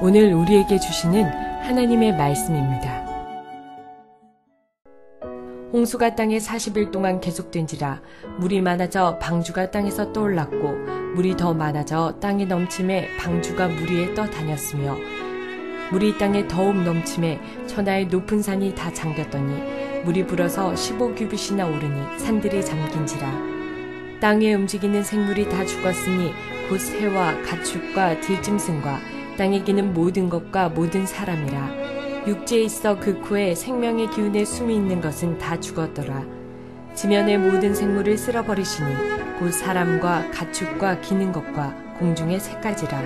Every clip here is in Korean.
오늘 우리에게 주시는 하나님의 말씀입니다. 홍수가 땅에 40일 동안 계속된지라 물이 많아져 방주가 땅에서 떠올랐고 물이 더 많아져 땅에 넘침에 방주가 물 위에 떠다녔으며 물이 땅에 더욱 넘침에 천하의 높은 산이 다 잠겼더니 물이 불어서 15규빗이나 오르니 산들이 잠긴지라. 땅에 움직이는 생물이 다 죽었으니 곧 새와 가축과 들짐승과 땅에 기는 모든 것과 모든 사람이라. 육지에 있어 그 코에 생명의 기운에 숨이 있는 것은 다 죽었더라. 지면의 모든 생물을 쓸어버리시니 곧 사람과 가축과 기는 것과 공중의 새까지라.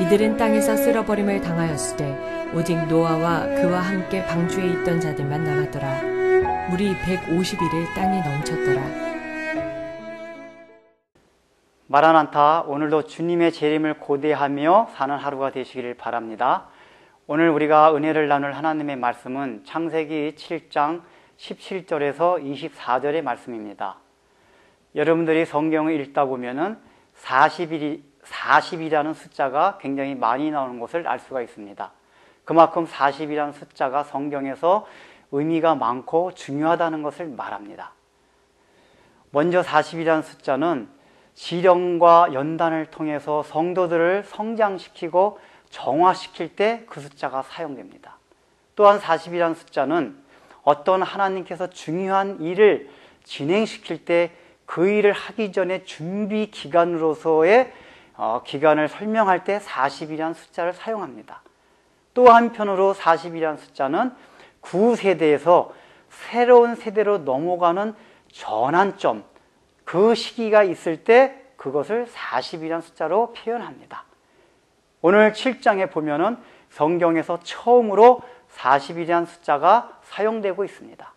이들은 땅에서 쓸어버림을 당하였으되 오직 노아와 그와 함께 방주에 있던 자들만 남았더라. 물이 150일을 땅에 넘쳤더라. 마라나타, 오늘도 주님의 재림을 고대하며 사는 하루가 되시기를 바랍니다. 오늘 우리가 은혜를 나눌 하나님의 말씀은 창세기 7장 17절에서 24절의 말씀입니다. 여러분들이 성경을 읽다 보면은 40이라는 숫자가 굉장히 많이 나오는 것을 알 수가 있습니다. 그만큼 40이라는 숫자가 성경에서 의미가 많고 중요하다는 것을 말합니다. 먼저 40이라는 숫자는 지령과 연단을 통해서 성도들을 성장시키고 정화시킬 때 그 숫자가 사용됩니다. 또한 40이라는 숫자는 어떤 하나님께서 중요한 일을 진행시킬 때 그 일을 하기 전에 준비 기간으로서의 기간을 설명할 때 40이라는 숫자를 사용합니다. 또 한편으로 40이라는 숫자는 구세대에서 새로운 세대로 넘어가는 전환점, 그 시기가 있을 때 그것을 40이라는 숫자로 표현합니다. 오늘 7장에 보면은 성경에서 처음으로 40이라는 숫자가 사용되고 있습니다.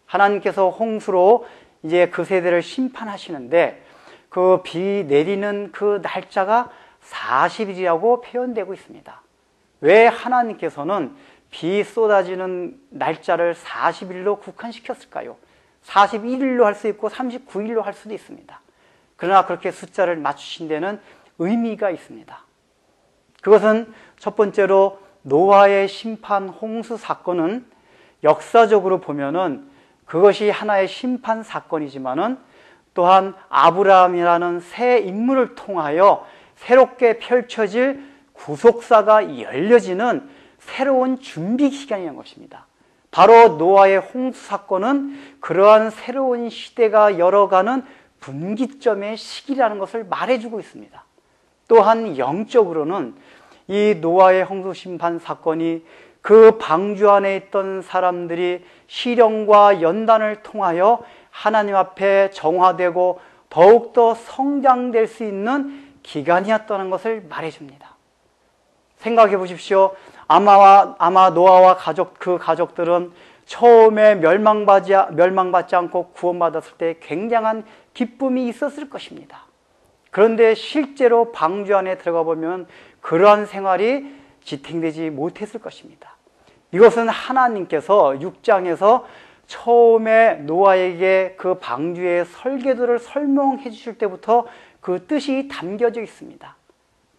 하나님께서 홍수로 이제 그 세대를 심판하시는데 그 비 내리는 그 날짜가 40일이라고 표현되고 있습니다. 왜 하나님께서는 비 쏟아지는 날짜를 40일로 국한시켰을까요? 41일로 할 수 있고 39일로 할 수도 있습니다. 그러나 그렇게 숫자를 맞추신 데는 의미가 있습니다. 그것은 첫 번째로 노아의 심판 홍수 사건은 역사적으로 보면은 그것이 하나의 심판 사건이지만은 또한 아브라함이라는 새 인물을 통하여 새롭게 펼쳐질 구속사가 열려지는 새로운 준비 기간이라는 것입니다. 바로 노아의 홍수 사건은 그러한 새로운 시대가 열어가는 분기점의 시기라는 것을 말해주고 있습니다. 또한 영적으로는 이 노아의 홍수 심판 사건이 그 방주 안에 있던 사람들이 시령과 연단을 통하여 하나님 앞에 정화되고 더욱더 성장될 수 있는 기간이었다는 것을 말해줍니다. 생각해 보십시오. 아마 노아와 그 가족들은 처음에 멸망받지 않고 구원받았을 때 굉장한 기쁨이 있었을 것입니다. 그런데 실제로 방주 안에 들어가 보면 그러한 생활이 지탱되지 못했을 것입니다. 이것은 하나님께서 6장에서 처음에 노아에게 그 방주의 설계도를 설명해 주실 때부터 그 뜻이 담겨져 있습니다.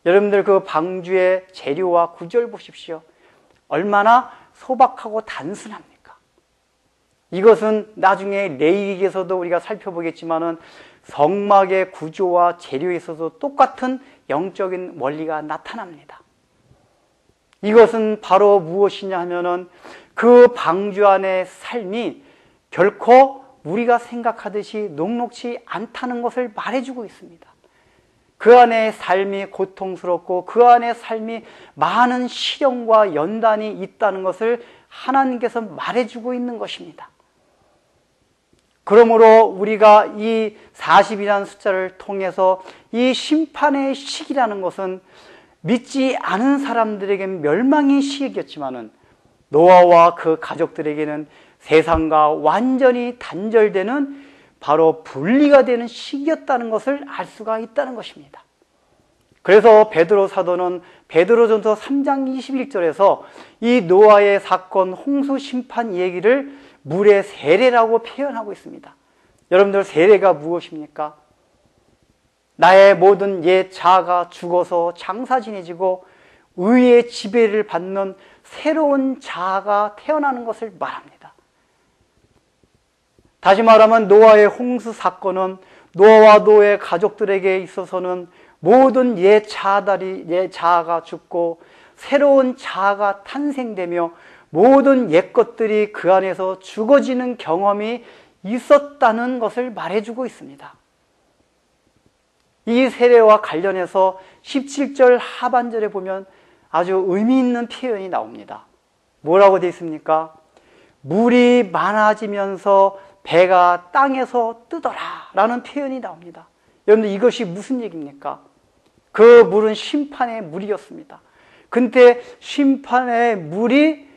여러분들 그 방주의 재료와 구조를 보십시오. 얼마나 소박하고 단순합니까? 이것은 나중에 레위기에서도 우리가 살펴보겠지만은 성막의 구조와 재료에 있어서 똑같은 영적인 원리가 나타납니다. 이것은 바로 무엇이냐 하면은 그 방주 안의 삶이 결코 우리가 생각하듯이 녹록지 않다는 것을 말해주고 있습니다. 그 안의 삶이 고통스럽고 그 안의 삶이 많은 시련과 연단이 있다는 것을 하나님께서 말해주고 있는 것입니다. 그러므로 우리가 이 40이라는 숫자를 통해서 이 심판의 시기라는 것은 믿지 않은 사람들에게는 멸망의 시기였지만은 노아와 그 가족들에게는 세상과 완전히 단절되는 바로 분리가 되는 시기였다는 것을 알 수가 있다는 것입니다. 그래서 베드로 사도는 베드로전서 3장 21절에서 이 노아의 사건 홍수 심판 얘기를 물의 세례라고 표현하고 있습니다. 여러분들 세례가 무엇입니까? 나의 모든 옛 자아가 죽어서 장사지내지고 의의 지배를 받는 새로운 자아가 태어나는 것을 말합니다. 다시 말하면 노아의 홍수 사건은 노아와 노아의 가족들에게 있어서는 모든 옛 자아가 죽고 새로운 자아가 탄생되며 모든 옛 것들이 그 안에서 죽어지는 경험이 있었다는 것을 말해주고 있습니다. 이 세례와 관련해서 17절 하반절에 보면 아주 의미 있는 표현이 나옵니다. 뭐라고 되어 있습니까? 물이 많아지면서 배가 땅에서 뜨더라 라는 표현이 나옵니다. 여러분들 이것이 무슨 얘기입니까? 그 물은 심판의 물이었습니다. 근데 심판의 물이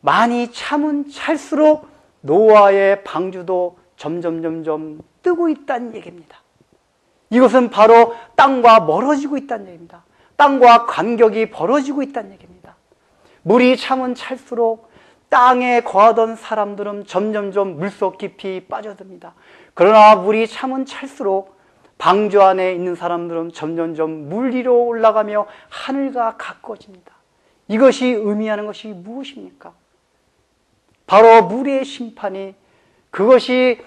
많이 차면 찰수록 노아의 방주도 점점 뜨고 있다는 얘기입니다. 이것은 바로 땅과 멀어지고 있다는 얘기입니다. 땅과 간격이 벌어지고 있다는 얘기입니다. 물이 차면 찰수록 땅에 거하던 사람들은 점점 물속 깊이 빠져듭니다. 그러나 물이 차면 찰수록 방주 안에 있는 사람들은 점점 물 위로 올라가며 하늘과 가까워집니다. 이것이 의미하는 것이 무엇입니까? 바로 물의 심판이, 그것이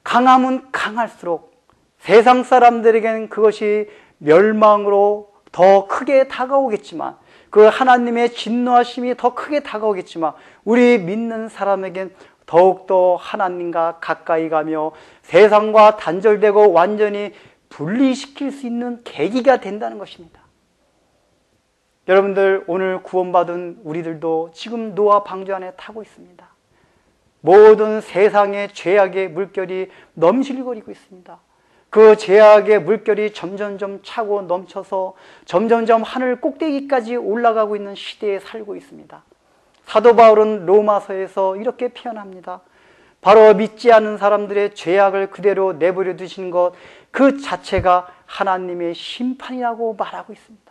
강하면 강할수록 세상 사람들에게는 그것이 멸망으로 더 크게 다가오겠지만, 그 하나님의 진노하심이 더 크게 다가오겠지만, 우리 믿는 사람에겐 더욱더 하나님과 가까이 가며 세상과 단절되고 완전히 분리시킬 수 있는 계기가 된다는 것입니다. 여러분들, 오늘 구원받은 우리들도 지금 노아 방주 안에 타고 있습니다. 모든 세상의 죄악의 물결이 넘실거리고 있습니다. 그 죄악의 물결이 점점 차고 넘쳐서 점점 하늘 꼭대기까지 올라가고 있는 시대에 살고 있습니다. 사도 바울은 로마서에서 이렇게 표현합니다. 바로 믿지 않는 사람들의 죄악을 그대로 내버려 두신 것 그 자체가 하나님의 심판이라고 말하고 있습니다.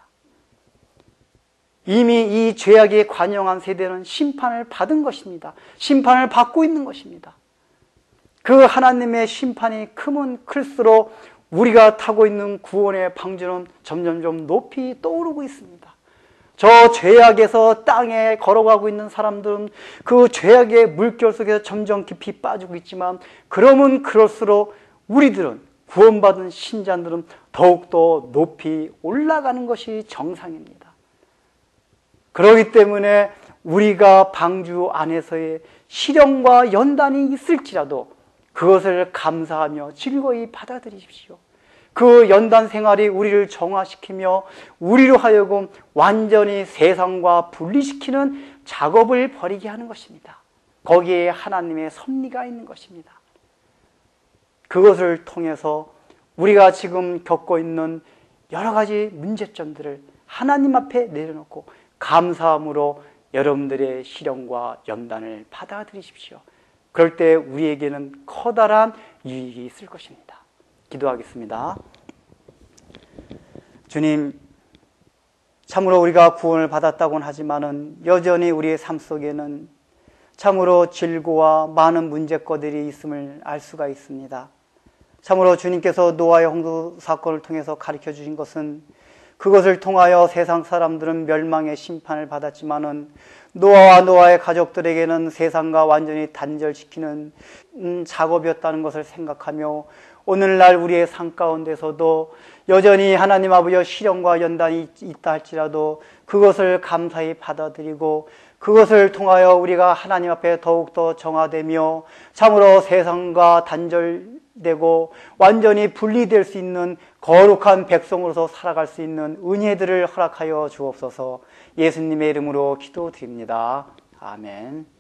이미 이 죄악에 관영한 세대는 심판을 받은 것입니다. 심판을 받고 있는 것입니다. 그 하나님의 심판이 크면 클수록 우리가 타고 있는 구원의 방주는 점점 높이 떠오르고 있습니다. 저 죄악에서 땅에 걸어가고 있는 사람들은 그 죄악의 물결 속에서 점점 깊이 빠지고 있지만, 그러면 그럴수록 우리들은, 구원받은 신자들은 더욱더 높이 올라가는 것이 정상입니다. 그렇기 때문에 우리가 방주 안에서의 시련과 연단이 있을지라도 그것을 감사하며 즐거이 받아들이십시오. 그 연단 생활이 우리를 정화시키며 우리로 하여금 완전히 세상과 분리시키는 작업을 벌이게 하는 것입니다. 거기에 하나님의 섭리가 있는 것입니다. 그것을 통해서 우리가 지금 겪고 있는 여러 가지 문제점들을 하나님 앞에 내려놓고 감사함으로 여러분들의 시련과 연단을 받아들이십시오. 그럴 때 우리에게는 커다란 유익이 있을 것입니다. 기도하겠습니다. 주님, 참으로 우리가 구원을 받았다고는 하지만은 여전히 우리의 삶 속에는 참으로 질고와 많은 문제거들이 있음을 알 수가 있습니다. 참으로 주님께서 노아의 홍수 사건을 통해서 가르쳐 주신 것은, 그것을 통하여 세상 사람들은 멸망의 심판을 받았지만은 노아와 노아의 가족들에게는 세상과 완전히 단절시키는 작업이었다는 것을 생각하며, 오늘날 우리의 삶 가운데서도 여전히 하나님 아버지의 시련과 연단이 있다 할지라도 그것을 감사히 받아들이고, 그것을 통하여 우리가 하나님 앞에 더욱더 정화되며 참으로 세상과 단절되고 완전히 분리될 수 있는 거룩한 백성으로서 살아갈 수 있는 은혜들을 허락하여 주옵소서. 예수님의 이름으로 기도드립니다. 아멘.